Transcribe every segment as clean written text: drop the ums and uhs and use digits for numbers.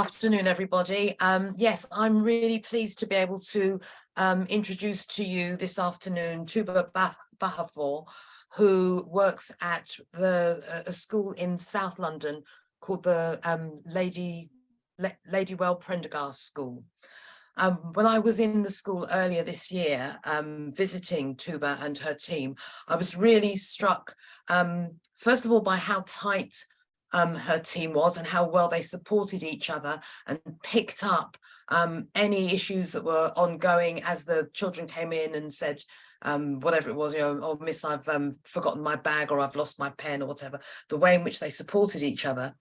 Afternoon, everybody. Yes, I'm really pleased to be able to introduce to you this afternoon Tuba Bauhofer, who works at a school in South London called the Ladywell Prendergast School. When I was in the school earlier this year, visiting Tuba and her team, I was really struck, first of all, by how tight her team was and how well they supported each other and picked up any issues that were ongoing as the children came in and said, whatever it was, oh, miss, I've forgotten my bag, or I've lost my pen, or whatever, the way in which they supported each other.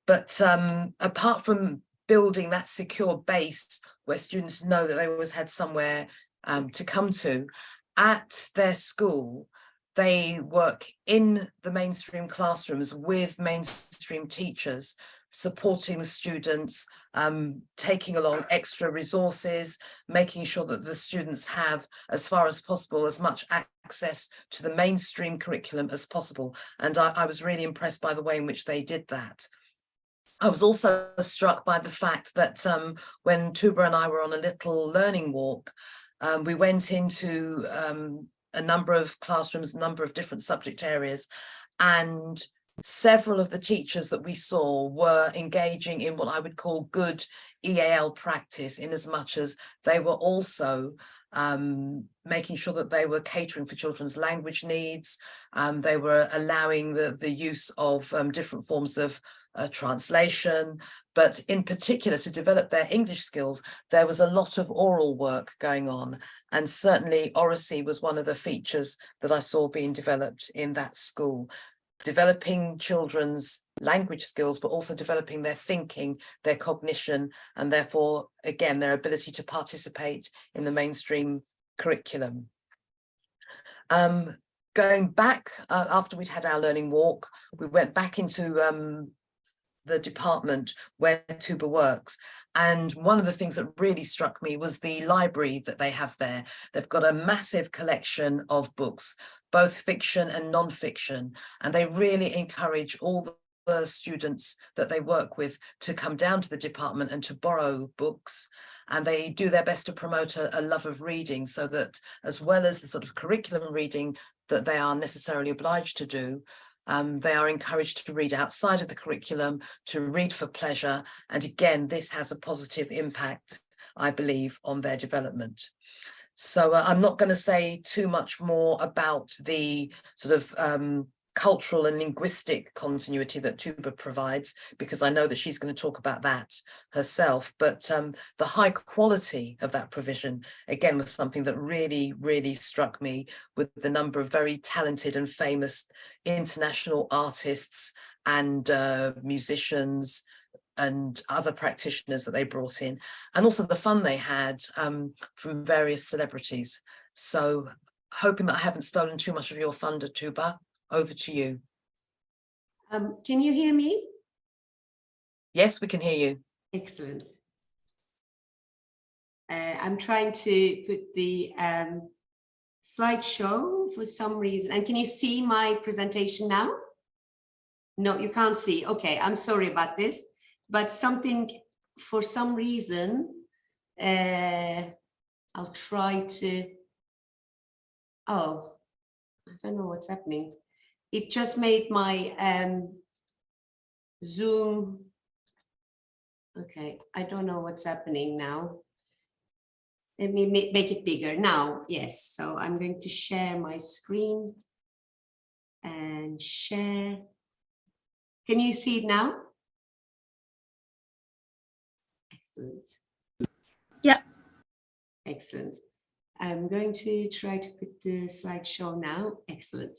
But apart from building that secure base where students know that they always had somewhere to come to, at their school, they work in the mainstream classrooms with mainstream teachers, supporting the students, taking along extra resources, making sure that the students have, as far as possible, as much access to the mainstream curriculum as possible. And I was really impressed by the way in which they did that. I was also struck by the fact that when Tuba and I were on a little learning walk, we went into a number of classrooms, a number of different subject areas, and several of the teachers that we saw were engaging in what I would call good EAL practice, in as much as they were also making sure that they were catering for children's language needs. They were allowing the use of different forms of translation, but in particular to develop their English skills, there was a lot of oral work going on. And certainly oracy was one of the features that I saw being developed in that school, developing children's language skills, but also developing their thinking, their cognition, and therefore, again, their ability to participate in the mainstream curriculum. Going back, after we'd had our learning walk, we went back into the department where Tuba works. And one of the things that really struck me was the library that they have there. They've got a massive collection of books, both fiction and non-fiction, and they really encourage all the students that they work with to come down to the department and to borrow books. And they do their best to promote a love of reading, so that as well as the sort of curriculum reading that they are necessarily obliged to do, they are encouraged to read outside of the curriculum, to read for pleasure. And again, this has a positive impact, I believe, on their development. So I'm not going to say too much more about the sort of cultural and linguistic continuity that Tuba provides, because I know that she's going to talk about that herself. But the high quality of that provision, again, was something that really, really struck me, with the number of very talented and famous international artists and musicians and other practitioners that they brought in, and also the fun they had from various celebrities. So hoping that I haven't stolen too much of your thunder, Tuba. Over to you. Can you hear me? Yes, we can hear you. Excellent. I'm trying to put the slideshow for some reason. And can you see my presentation now? No, you can't see. Okay, I'm sorry about this, but something, for some reason, I'll try to, oh, I don't know what's happening. It just made my Zoom. Okay, I don't know what's happening now. Let me make it bigger now. Yes, so I'm going to share my screen and share. Can you see it now? Excellent. Yeah. Excellent. I'm going to try to put the slideshow now. Excellent.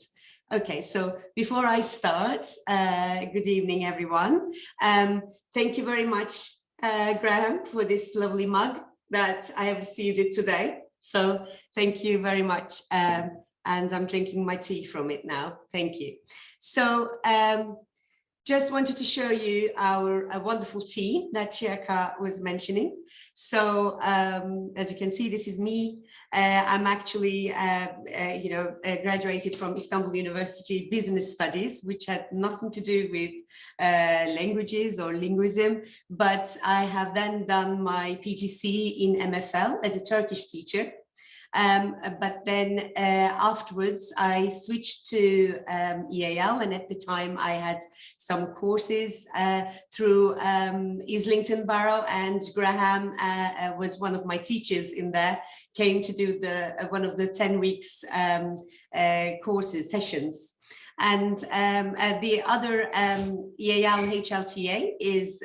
Okay, so before I start, good evening, everyone. Thank you very much, Graham, for this lovely mug that I have received it today. So thank you very much. And I'm drinking my tea from it now. Thank you. So just wanted to show you our wonderful team that Chiaka was mentioning. So as you can see, this is me. I'm actually, graduated from Istanbul University Business Studies, which had nothing to do with languages or linguism, but I have then done my PGC in MFL as a Turkish teacher. But then afterwards I switched to EAL, and at the time I had some courses through Islington Borough, and Graham was one of my teachers in there, came to do one of the 10 weeks courses, sessions. And the other EAL HLTA is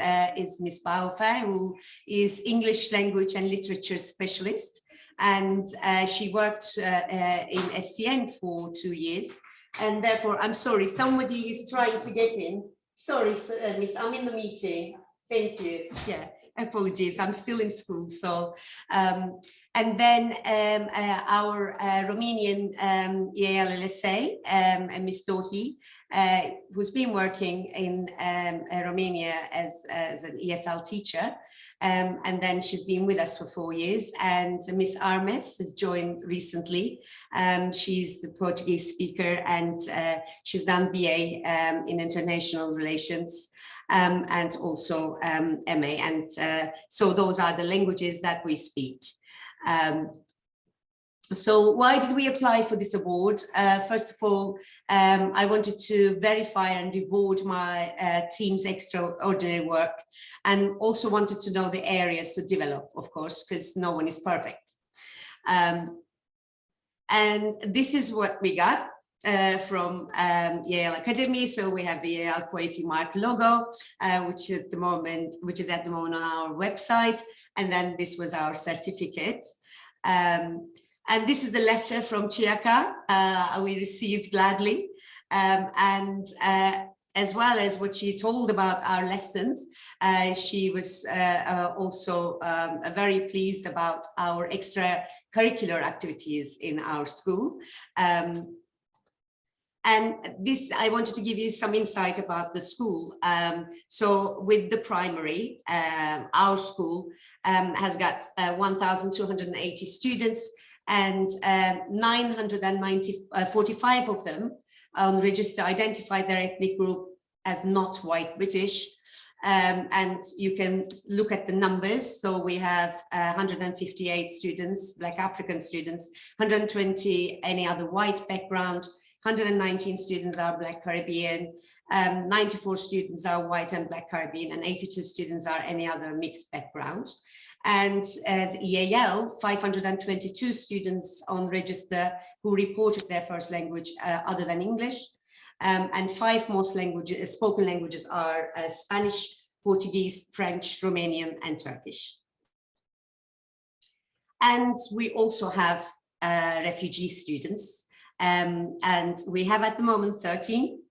Miss Bauhofer, who is English language and literature specialist. And she worked in SCN for 2 years, and therefore, I'm sorry, somebody is trying to get in. Sorry, Miss, I'm in the meeting. Thank you. Yeah, apologies, I'm still in school. So, and then our Romanian EAL LSA, Miss Dohi, who's been working in Romania as an EFL teacher. And then she's been with us for 4 years, and Miss Armes has joined recently. She's the Portuguese speaker, and she's done BA in international relations, and also MA. And so those are the languages that we speak. So why did we apply for this award? First of all, I wanted to verify and reward my team's extraordinary work, and also wanted to know the areas to develop, of course, because no one is perfect. And this is what we got from EAL Academy. So we have the EAL Quality Mark logo, which is at the moment on our website. And then this was our certificate. And this is the letter from Chiaka we received gladly, and as well as what she told about our lessons, she was also very pleased about our extracurricular activities in our school. And this, I wanted to give you some insight about the school. So with the primary, our school has got 1,280 students, and 945 of them on register identified their ethnic group as not white British. And you can look at the numbers. So we have 158 students, Black African students, 120 any other white background, 119 students are Black Caribbean, 94 students are white and Black Caribbean, and 82 students are any other mixed background. And as EAL, 522 students on register who reported their first language other than English. And 5 most languages, spoken languages are Spanish, Portuguese, French, Romanian, and Turkish. And we also have refugee students. And we have at the moment 13.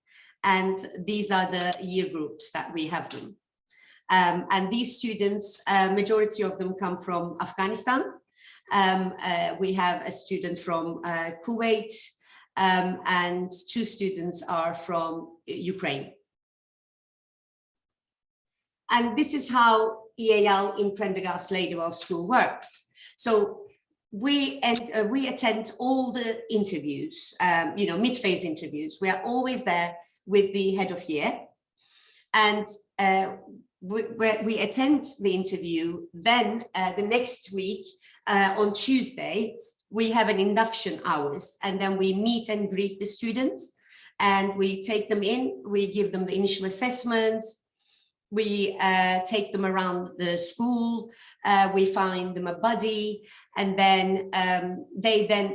And these are the year groups that we have them. And these students, majority of them come from Afghanistan. We have a student from Kuwait, and 2 students are from Ukraine. And this is how EAL in Prendergast Ladywell School works. So we attend all the interviews, mid-phase interviews. We are always there with the head of year, and we attend the interview. Then the next week on Tuesday, we have an induction hours, and then we meet and greet the students, and we take them in, we give them the initial assessment, we take them around the school, we find them a buddy, and then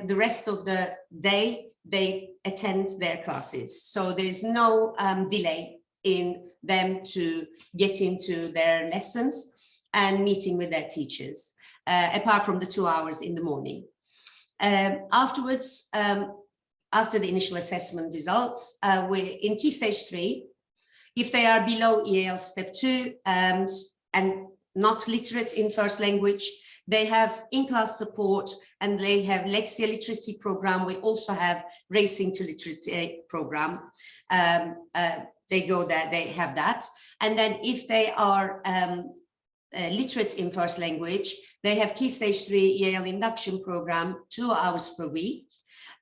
the rest of the day, they attend their classes. So there is no delay in them to get into their lessons and meeting with their teachers, apart from the 2 hours in the morning. Afterwards, after the initial assessment results, we're in Key Stage 3. If they are below EAL Step 2 and not literate in first language, they have in-class support, and they have Lexia literacy program. We also have Racing to Literacy program. they go there, they have that. And then if they are literate in first language, they have Key Stage 3 EAL induction program, 2 hours per week,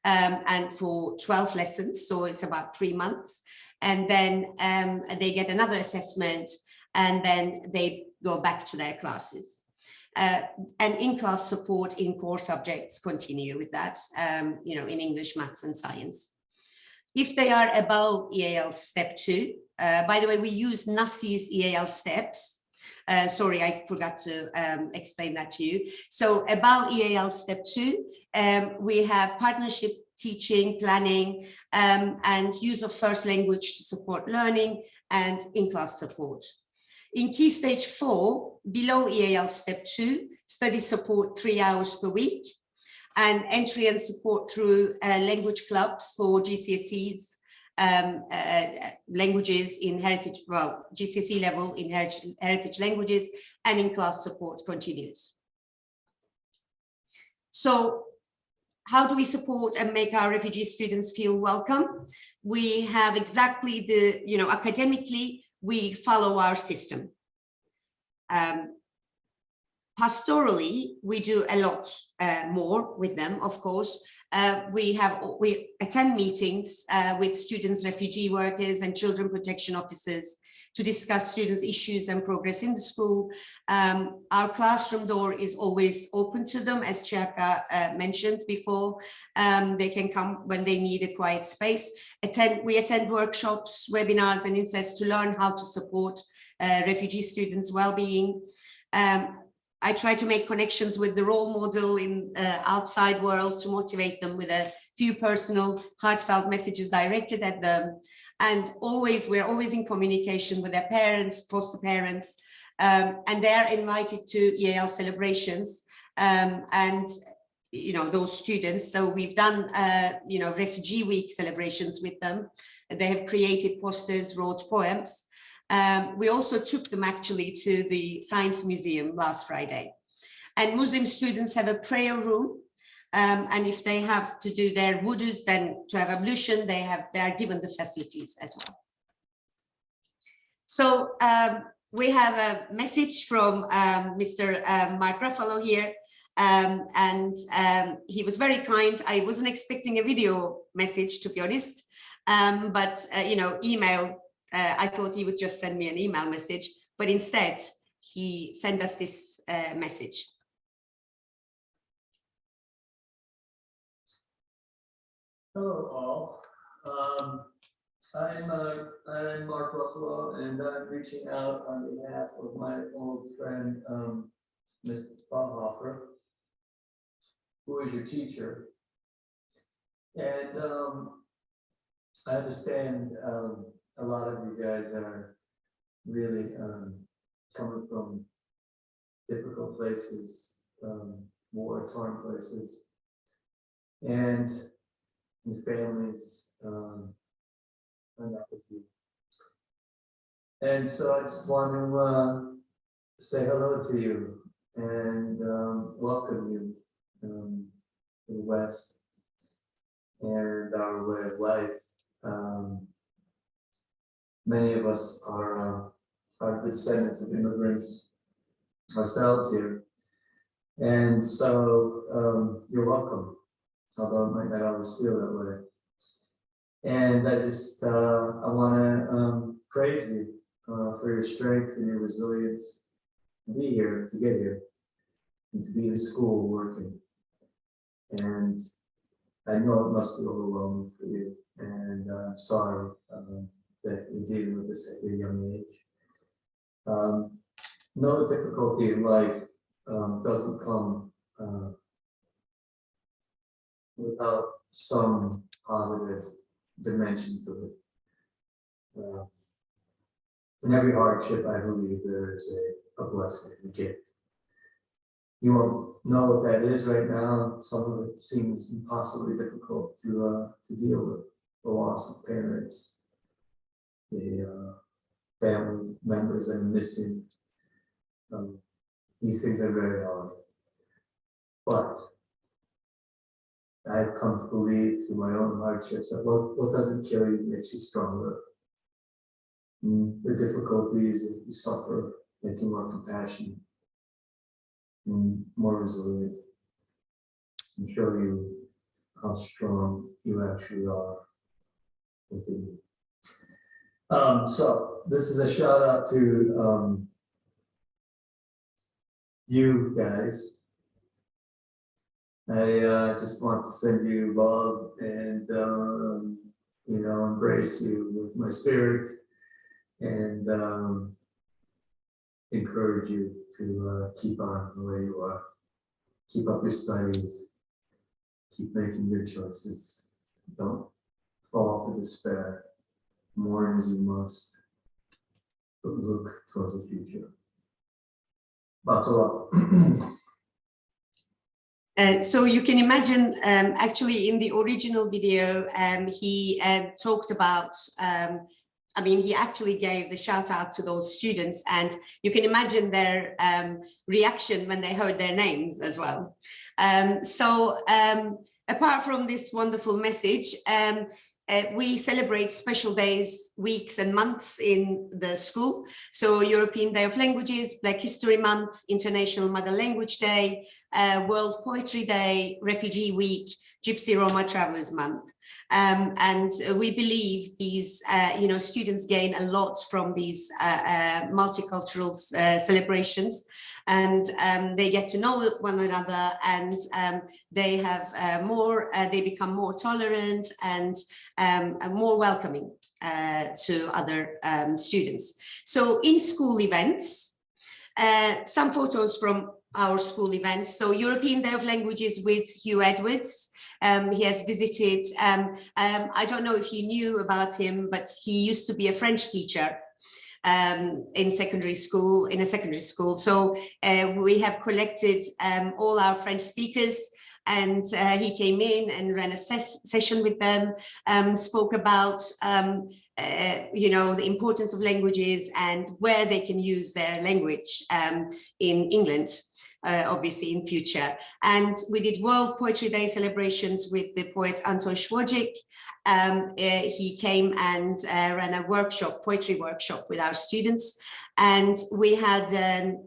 and for 12 lessons, so it's about 3 months. And then they get another assessment, and then they go back to their classes. And in-class support in core subjects continue with that, you know, in English, maths and science. If they are above EAL step 2, by the way, we use NASI's EAL steps. Sorry, I forgot to explain that to you. So above EAL step 2, we have partnership teaching, planning, and use of first language to support learning and in-class support. In Key Stage 4, below EAL step 2, study support 3 hours per week, and entry and support through language clubs for GCSEs, languages in heritage, well, GCSE level in heritage languages, and in-class support continues. So how do we support and make our refugee students feel welcome? We have exactly the, you know, academically, we follow our system. Pastorally, we do a lot more with them, of course. We attend meetings with students, refugee workers, and children protection officers to discuss students' issues and progress in the school. Our classroom door is always open to them, as Chaka mentioned before. They can come when they need a quiet space. We attend workshops, webinars, and insights to learn how to support refugee students' well-being. I try to make connections with the role model in outside world to motivate them with a few personal, heartfelt messages directed at them. And we're always in communication with their parents, foster parents, and they're invited to EAL celebrations. And you know, those students. So we've done, you know, Refugee Week celebrations with them. They have created posters, wrote poems. We also took them actually to the Science Museum last Friday. And Muslim students have a prayer room. And if they have to do their wudus, then to have ablution, they are given the facilities as well. So we have a message from Mr. Mark Ruffalo here. And he was very kind. I wasn't expecting a video message, to be honest, but you know, email. I thought he would just send me an email message, but instead he sent us this message. Hello all. I'm Mark Ruffalo, and I'm reaching out on behalf of my old friend, Ms. Bauhofer, who is your teacher. And I understand a lot of you guys are really coming from difficult places, war-torn places, and your families are not with you. And so I just want to say hello to you and welcome you to the West and our way of life. Many of us are descendants of immigrants ourselves here, and so you're welcome, although it might not always feel that way. And I just I want to praise you for your strength and your resilience to be here, to get here, and to be in school working. And I know it must be overwhelming for you, and I'm sorry that you're dealing with this at your young age. No difficulty in life doesn't come without some positive dimension to it. In every hardship, I believe there is a blessing, a gift. You won't know what that is right now. Some of it seems impossibly difficult to deal with. The loss of parents, the family members that are missing. These things are very hard. But I've come to believe through my own hardships that what doesn't kill you makes you stronger. the difficulties that you suffer make you more compassionate and more resilient, and show you how strong you actually are within you. So this is a shout out to you guys. I just want to send you love and you know, embrace you with my spirit, and encourage you to keep on the way you are. Keep up your studies. Keep making good choices. Don't fall to despair. Mourn as you must, but look towards the future. Lots of love. So you can imagine, actually in the original video, he talked about, I mean, he actually gave the shout out to those students, and you can imagine their reaction when they heard their names as well. Apart from this wonderful message, we celebrate special days, weeks and months in the school. So European Day of Languages, Black History Month, International Mother Language Day, World Poetry Day, Refugee Week, Gypsy Roma Travelers Month. And we believe these, you know, students gain a lot from these multicultural celebrations, and they get to know one another, and they have they become more tolerant and more welcoming to other students. So in school events, some photos from our school events. So European Day of Languages with Hugh Edwards. He has visited, I don't know if you knew about him, but he used to be a French teacher in secondary school, in a secondary school. So we have collected all our French speakers, and he came in and ran a session with them, spoke about you know, the importance of languages and where they can use their language in England. Obviously in future. And we did World Poetry Day celebrations with the poet Anton Szwodzik. He came and ran a workshop, poetry workshop with our students. And we had a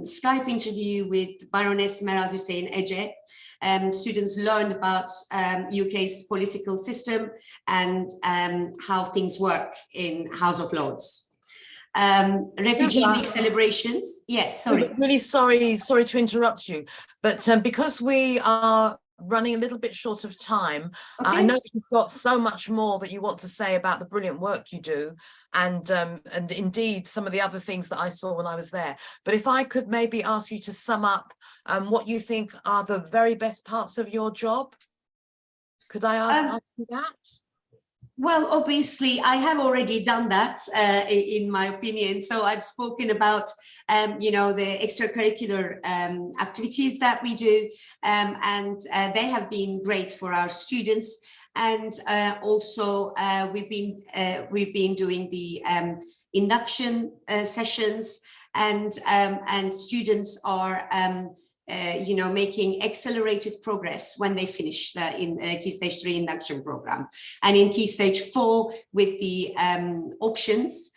Skype interview with Baroness Meral Hussein Ece. Students learned about UK's political system and how things work in House of Lords. Refugee Week celebrations. Yes, sorry. Really sorry to interrupt you, but because we are running a little bit short of time, Okay. I know you've got so much more that you want to say about the brilliant work you do, and indeed some of the other things that I saw when I was there. But if I could maybe ask you to sum up what you think are the very best parts of your job, could I ask you that? Well, obviously, I have already done that, in my opinion. So I've spoken about, you know, the extracurricular activities that we do, and they have been great for our students. And also, we've been doing the induction sessions, and students are you know, making accelerated progress when they finish the Key Stage 3 induction program. And in Key Stage 4, with the options,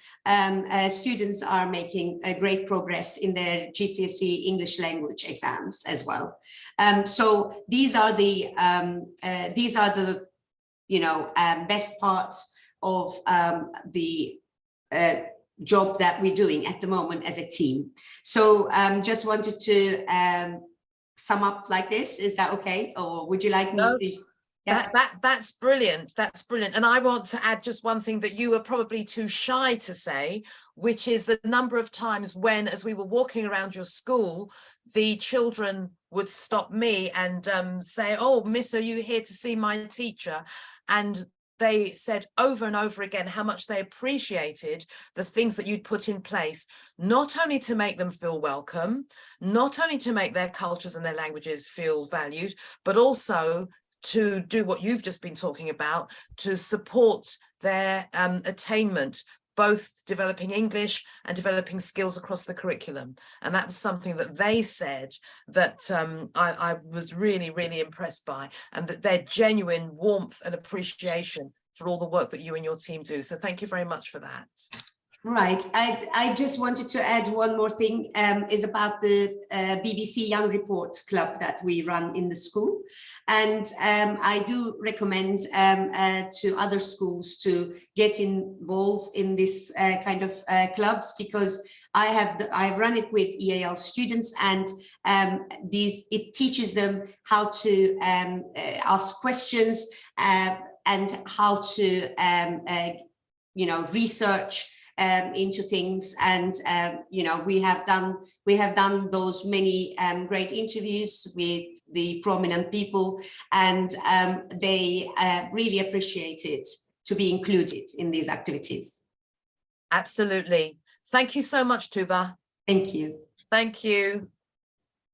students are making great progress in their GCSE English language exams as well. So these are the you know, best parts of the job that we're doing at the moment as a team. So just wanted to sum up like this. Is that okay? Or would you like me to? Yeah. That's brilliant. That's brilliant. And I want to add just one thing that you were probably too shy to say, which is the number of times when, as we were walking around your school, the children would stop me and say, "Oh, Miss, are you here to see my teacher?" And they said over and over again how much they appreciated the things that you'd put in place, not only to make them feel welcome, not only to make their cultures and their languages feel valued, but also to do what you've just been talking about, to support their attainment, both developing English and developing skills across the curriculum. And that was something that they said that I was really, really impressed by, and that their genuine warmth and appreciation for all the work that you and your team do. So thank you very much for that. Right. I just wanted to add one more thing, is about the BBC Young Report Club that we run in the school. And I do recommend to other schools to get involved in this kind of clubs, because I've run it with EAL students, and it teaches them how to ask questions and how to research into things. And we have done those many great interviews with the prominent people, and they really appreciate it to be included in these activities. Absolutely. Thank you so much, Tuba. Thank you. Thank you.